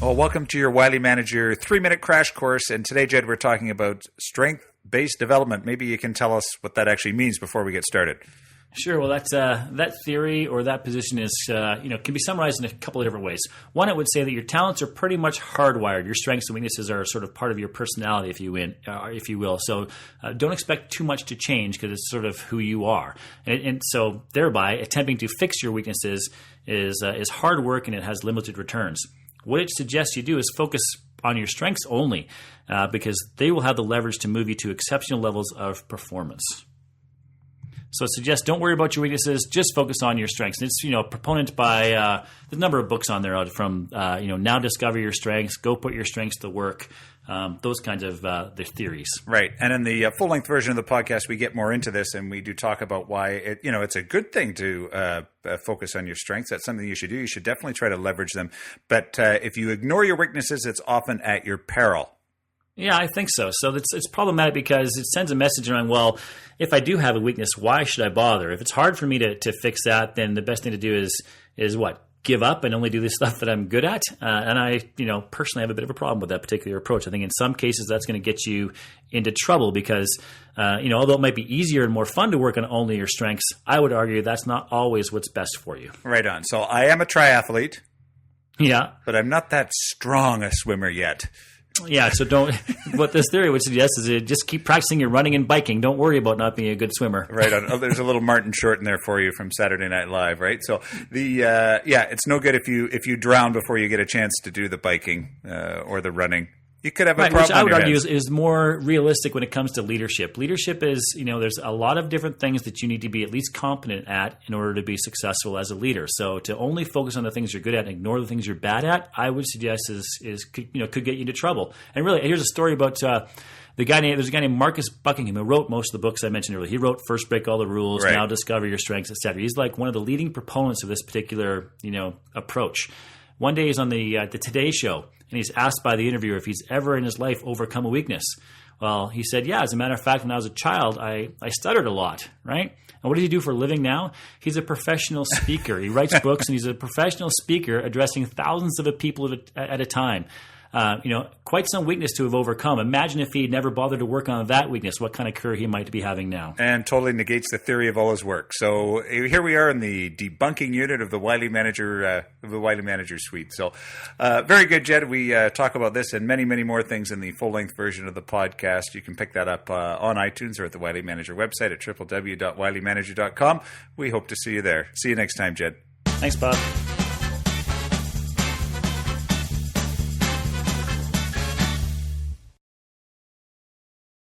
Well, welcome to your Wiley Manager 3-minute crash course. And today, Jed, we're talking about strength-based development. Maybe you can tell us what that actually means before we get started. Sure. Well, that theory or that position is, can be summarized in a couple of different ways. One, it would say that your talents are pretty much hardwired. Your strengths and weaknesses are sort of part of your personality, if you will. So don't expect too much to change because it's sort of who you are. And so thereby, attempting to fix your weaknesses is hard work and it has limited returns. What it suggests you do is focus on your strengths only because they will have the leverage to move you to exceptional levels of performance. So it suggests don't worry about your weaknesses, just focus on your strengths. And it's proponent by the number of books on there from Now Discover Your Strengths, Go Put Your Strengths to Work, those kinds of their theories. Right. And in the full-length version of the podcast, we get more into this and we do talk about why it's a good thing to focus on your strengths. That's something you should do. You should definitely try to leverage them. But if you ignore your weaknesses, it's often at your peril. Yeah, I think so. So it's problematic because it sends a message around, well, if I do have a weakness, why should I bother? If it's hard for me to fix that, then the best thing to do is what? Give up and only do the stuff that I'm good at. And I, personally have a bit of a problem with that particular approach. I think in some cases that's going to get you into trouble because, although it might be easier and more fun to work on only your strengths, I would argue that's not always what's best for you. Right on. So I am a triathlete. Yeah. But I'm not that strong a swimmer yet. Yeah, so what this theory would suggest is just keep practicing your running and biking. Don't worry about not being a good swimmer. Right. Oh, there's a little Martin Short in there for you from Saturday Night Live, right? So it's no good if you drown before you get a chance to do the biking or the running. You could have a problem. Which I would argue is more realistic when it comes to leadership. Leadership is, there's a lot of different things that you need to be at least competent at in order to be successful as a leader. So to only focus on the things you're good at and ignore the things you're bad at, I would suggest could get you into trouble. And really, here's a story about there's a guy named Marcus Buckingham who wrote most of the books I mentioned earlier. He wrote First Break All the Rules, right. Now Discover Your Strengths, etc. He's like one of the leading proponents of this particular, approach. One day he's on the Today Show, and he's asked by the interviewer if he's ever in his life overcome a weakness. Well, he said, yeah, as a matter of fact, when I was a child, I stuttered a lot, right? And what does he do for a living now? He's a professional speaker. He writes books, and he's a professional speaker addressing thousands of people at a time. Quite some weakness to have overcome. Imagine if he had never bothered to work on that weakness, what kind of career he might be having now. And totally negates the theory of all his work. So here we are in the debunking unit of the Wiley Manager, suite. So very good, Jed. We talk about this and many, many more things in the full-length version of the podcast. You can pick that up on iTunes or at the Wiley Manager website at www.wileymanager.com. We hope to see you there. See you next time, Jed. Thanks, Bob.